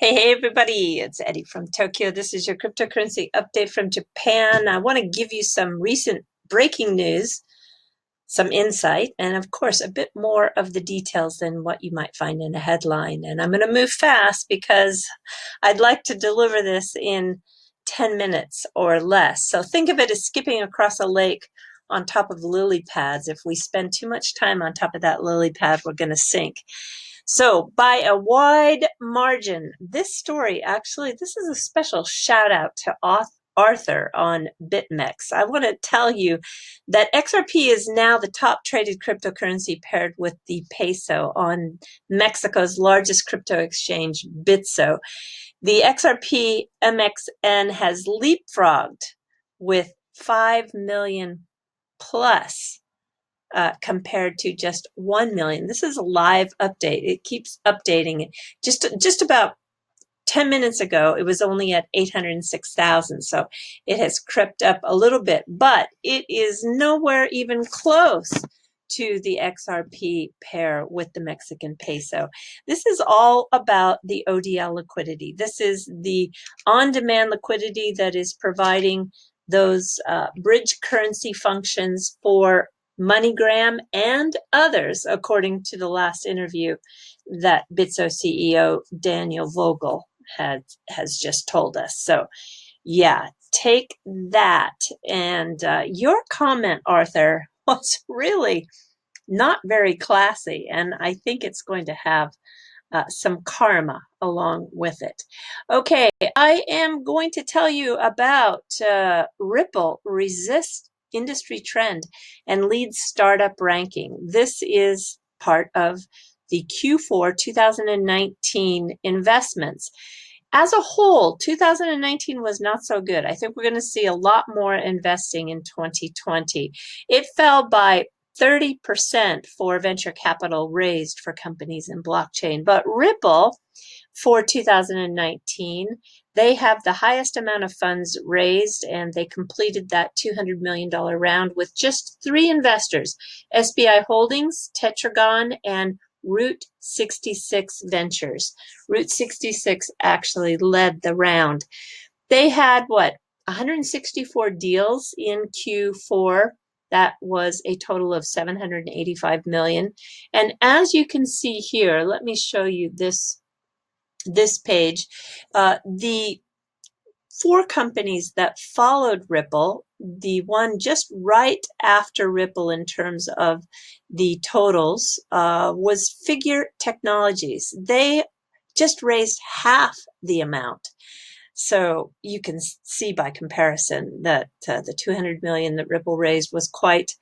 Hey everybody, it's Eddie from Tokyo. This is your cryptocurrency update from Japan. I want to give you some recent breaking news, some insight, and of course, a bit more of the details than what you might find in a headline. And I'm going to move fast because I'd like to deliver this in 10 minutes or less. So think of it as skipping across a lake on top of lily pads. If we spend too much time on top of that lily pad, we're going to sink. So by a wide margin, this story actually, this is a special shout out to Arthur on BitMEX. I want to tell you that XRP is now the top traded cryptocurrency paired with the peso on Mexico's largest crypto exchange, Bitso. The XRP MXN has leapfrogged with 5 million plus compared to just 1 million. This is a live update. It keeps updating. Just about 10 minutes ago, it was only at 806,000. So it has crept up a little bit, but it is nowhere even close to the XRP pair with the Mexican peso. This is all about the ODL liquidity. This is the on-demand liquidity that is providing those bridge currency functions for MoneyGram and others, according to the last interview that Bitso CEO Daniel Vogel has just told us. So yeah, take that. And your comment, Arthur, was really not very classy, and I think it's going to have some karma along with it. Okay, I am going to tell you about Ripple resists industry trend and leads startup ranking. This is part of the Q4 2019 investments. As a whole, 2019 was not so good. I think we're going to see a lot more investing in 2020. It fell by 30% for venture capital raised for companies in blockchain. But Ripple, for 2019, they have the highest amount of funds raised, and they completed that $200 million round with just 3 investors, SBI Holdings, Tetragon, and Route 66 Ventures. Route 66 actually led the round. They had, 164 deals in Q4. That was a total of 785 million. And as you can see here, let me show you this page. The 4 companies that followed Ripple, the one just right after Ripple in terms of the totals, was Figure Technologies. They just raised half the amount. So you can see by comparison that the 200 million that Ripple raised was quite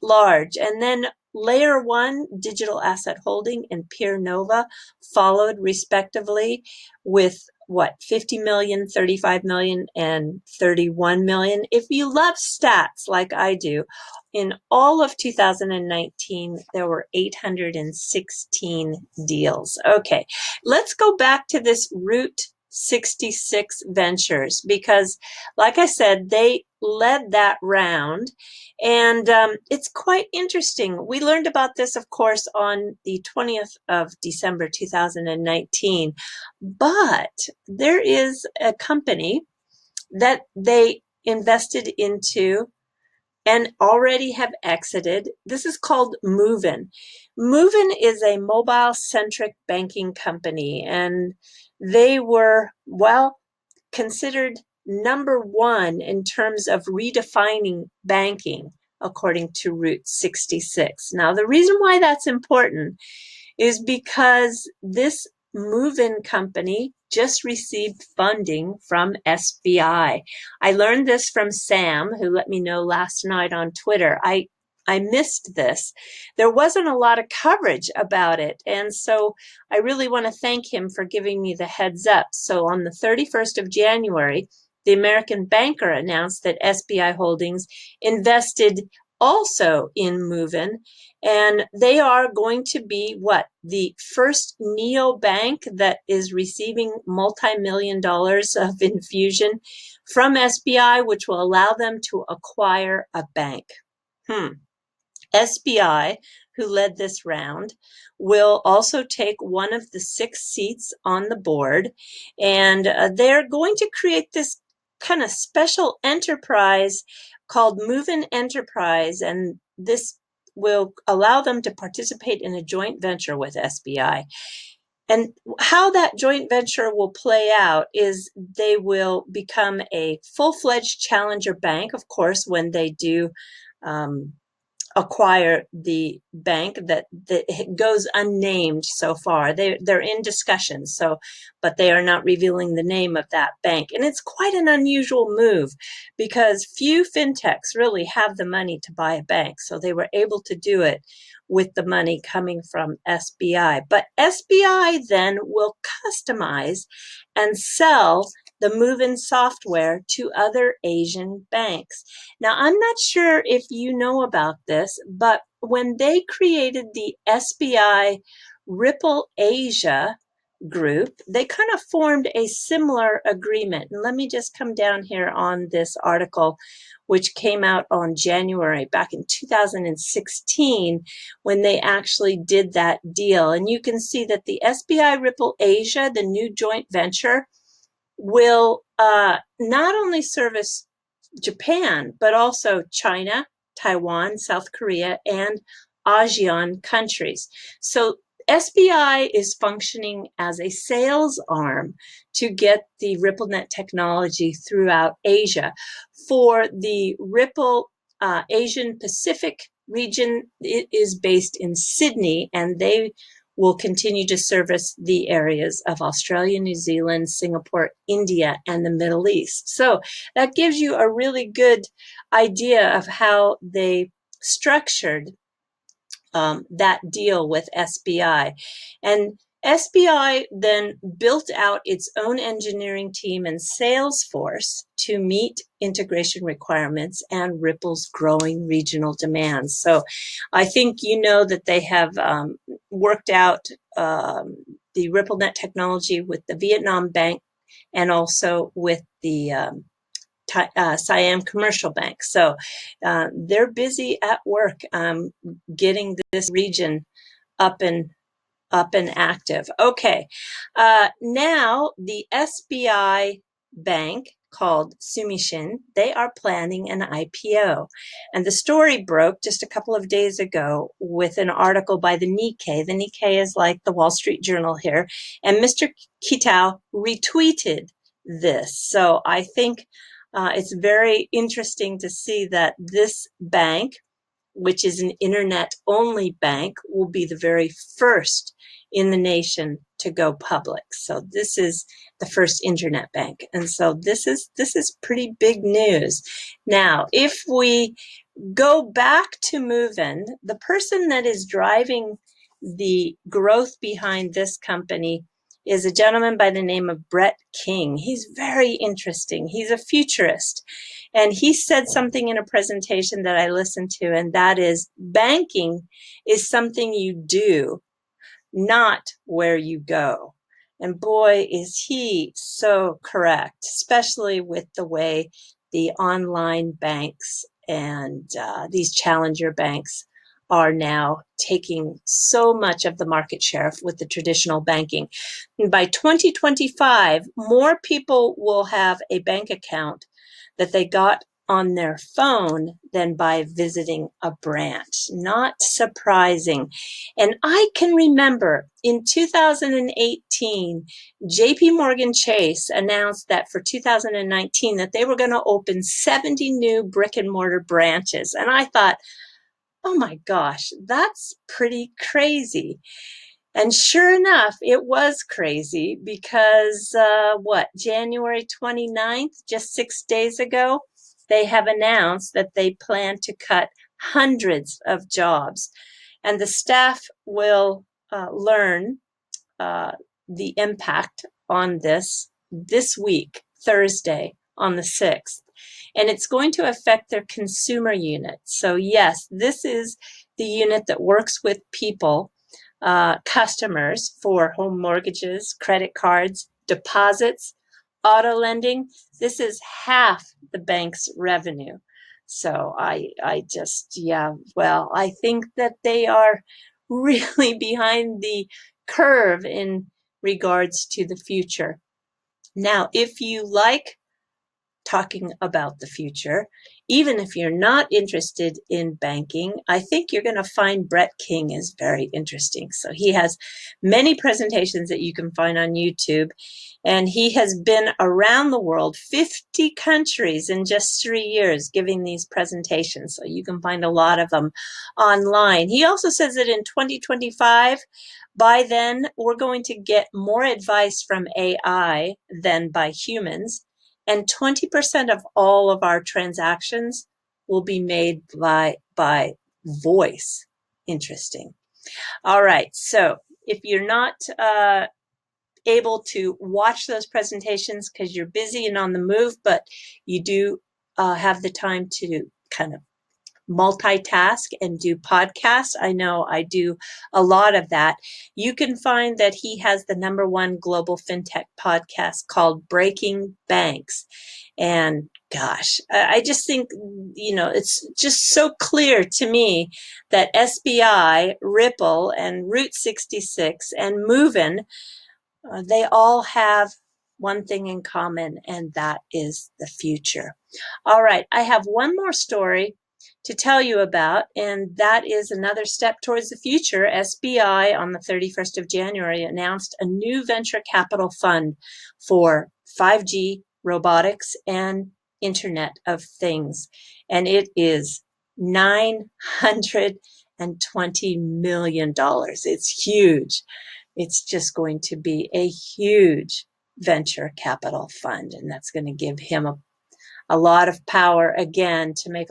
large. And then Layer 1, Digital Asset Holding, and Peer Nova followed respectively with 50 million, 35 million, and 31 million. If you love stats like I do, in all of 2019, there were 816 deals. Okay, let's go back to this Route 66 Ventures, because like I said, they led that round, and it's quite interesting. We learned about this, of course, on the 20th of December 2019, but there is a company that they invested into and already have exited. This is called Moven. Moven is a mobile-centric banking company, and they were, considered number 1 in terms of redefining banking, according to Route 66. Now, the reason why that's important is because this Moven company just received funding from SBI. I learned this from Sam, who let me know last night on Twitter. I missed this. There wasn't a lot of coverage about it, and so I really want to thank him for giving me the heads up. So on the 31st of January, the American banker announced that SBI Holdings invested also in Moven, and they are going to be the first neobank that is receiving multi-million dollars of infusion from SBI, which will allow them to acquire a bank. SBI, who led this round, will also take one of the 6 seats on the board, and they're going to create this kind of special enterprise called Moven Enterprise, and this will allow them to participate in a joint venture with SBI. And how that joint venture will play out is they will become a full-fledged challenger bank, of course, when they do acquire the bank that goes unnamed so far. They're in discussions, but they are not revealing the name of that bank. And it's quite an unusual move because few fintechs really have the money to buy a bank. So they were able to do it with the money coming from SBI. But SBI then will customize and sell the Moven software to other Asian banks. Now, I'm not sure if you know about this, but when they created the SBI Ripple Asia group, they kind of formed a similar agreement. And let me just come down here on this article, which came out on January back in 2016, when they actually did that deal. And you can see that the SBI Ripple Asia, the new joint venture, will not only service Japan, but also China, Taiwan, South Korea, and ASEAN countries. So SBI is functioning as a sales arm to get the RippleNet technology throughout Asia. For the Ripple Asian Pacific region, it is based in Sydney, and they will continue to service the areas of Australia, New Zealand, Singapore, India, and the Middle East. So that gives you a really good idea of how they structured that deal with SBI. And SBI then built out its own engineering team and sales force to meet integration requirements and Ripple's growing regional demands. So I think you know that they have worked out the RippleNet technology with the Vietnam Bank and also with the Siam Commercial Bank. So they're busy at work getting this region up and active. Okay, now the SBI bank called Sumishin, they are planning an IPO. And the story broke just a couple of days ago with an article by the Nikkei. The Nikkei is like the Wall Street Journal here. And Mr. Kitao retweeted this. So I think it's very interesting to see that this bank, which is an internet-only bank, will be the very first in the nation to go public. So this is the first internet bank. And so this is pretty big news. Now, if we go back to Moven, the person that is driving the growth behind this company is a gentleman by the name of Brett King. He's very interesting. He's a futurist. And he said something in a presentation that I listened to, and that is, banking is something you do, not where you go. And boy, is he so correct, especially with the way the online banks and these challenger banks are now taking so much of the market share with the traditional banking. And by 2025, more people will have a bank account that they got on their phone than by visiting a branch. Not surprising. And I can remember in 2018, JP Morgan Chase announced that for 2019 that they were going to open 70 new brick and mortar branches. And I thought, oh my gosh, that's pretty crazy. And sure enough, it was crazy because January 29th, just 6 days ago, they have announced that they plan to cut hundreds of jobs. And the staff will learn the impact on this week, Thursday, on the 6th. And it's going to affect their consumer unit. So yes, this is the unit that works with people, customers, for home mortgages, credit cards, deposits, auto lending. This is half the bank's revenue. So I just, yeah, well, I think that they are really behind the curve in regards to the future. Now, if you like talking about the future, even if you're not interested in banking, I think you're going to find Brett King is very interesting. So he has many presentations that you can find on YouTube, and he has been around the world, 50 countries in just 3 years, giving these presentations. So you can find a lot of them online. He also says that in 2025, by then, we're going to get more advice from AI than by humans, and 20% of all of our transactions will be made by voice. Interesting. All right, so if you're not able to watch those presentations because you're busy and on the move, but you do have the time to kind of multitask and do podcasts. I know I do a lot of that. You can find that he has the #1 global fintech podcast called Breaking Banks. And gosh, I just think, it's just so clear to me that SBI, Ripple, and Route 66 and Moven, they all have one thing in common, and that is the future. All right, I have one more story to tell you about, and that is another step towards the future. SBI on the 31st of January announced a new venture capital fund for 5G, robotics, and Internet of Things, and it is $920 million. It's huge. It's just going to be a huge venture capital fund, and that's going to give him a lot of power again to make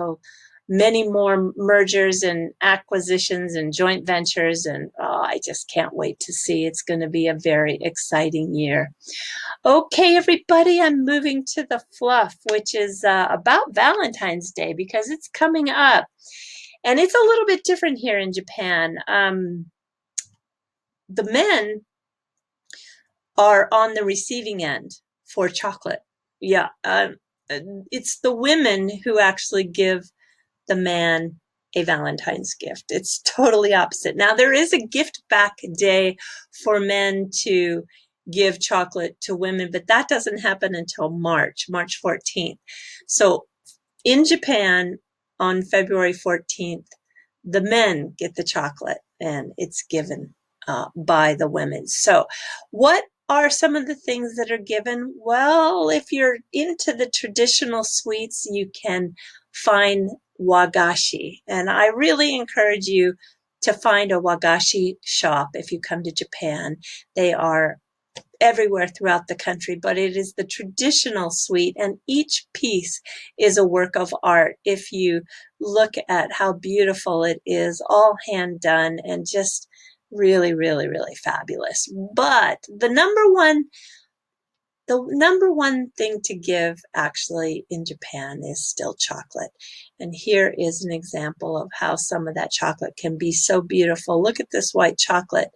many more mergers and acquisitions and joint ventures, and I just can't wait to see. It's going to be a very exciting year. Okay, everybody, I'm moving to the fluff, which is about Valentine's Day, because it's coming up, and it's a little bit different here in Japan. The men are on the receiving end for chocolate. Yeah, it's the women who actually give the man a Valentine's gift. It's totally opposite. Now, there is a gift back day for men to give chocolate to women, but that doesn't happen until March 14th. So in Japan, on February 14th, the men get the chocolate, and it's given by the women. So what are some of the things that are given? Well, if you're into the traditional sweets, you can find wagashi. And I really encourage you to find a wagashi shop if you come to Japan. They are everywhere throughout the country, but it is the traditional sweet, and each piece is a work of art. If you look at how beautiful it is, all hand done, and just really, really, really fabulous. But the number one thing to give actually in Japan is still chocolate. And here is an example of how some of that chocolate can be so beautiful. Look at this white chocolate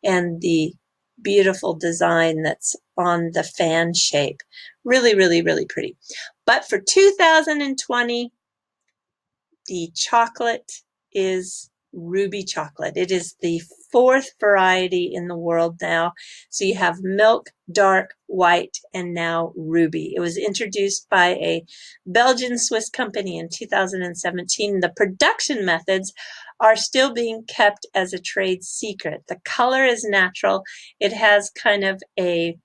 and the beautiful design that's on the fan shape. Really, really, really pretty. But for 2020, the chocolate is ruby chocolate. It is the 4th variety in the world now. So you have milk, dark, white, and now ruby. It was introduced by a Belgian-Swiss company in 2017. The production methods are still being kept as a trade secret. The color is natural. It has kind of a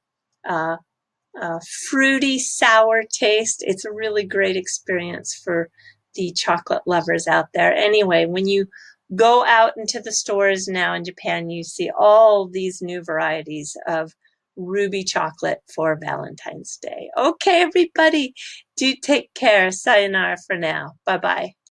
fruity, sour taste. It's a really great experience for the chocolate lovers out there. Anyway, when you go out into the stores now in Japan, you see all these new varieties of ruby chocolate for Valentine's Day. Okay, everybody, do take care. Sayonara for now. Bye-bye.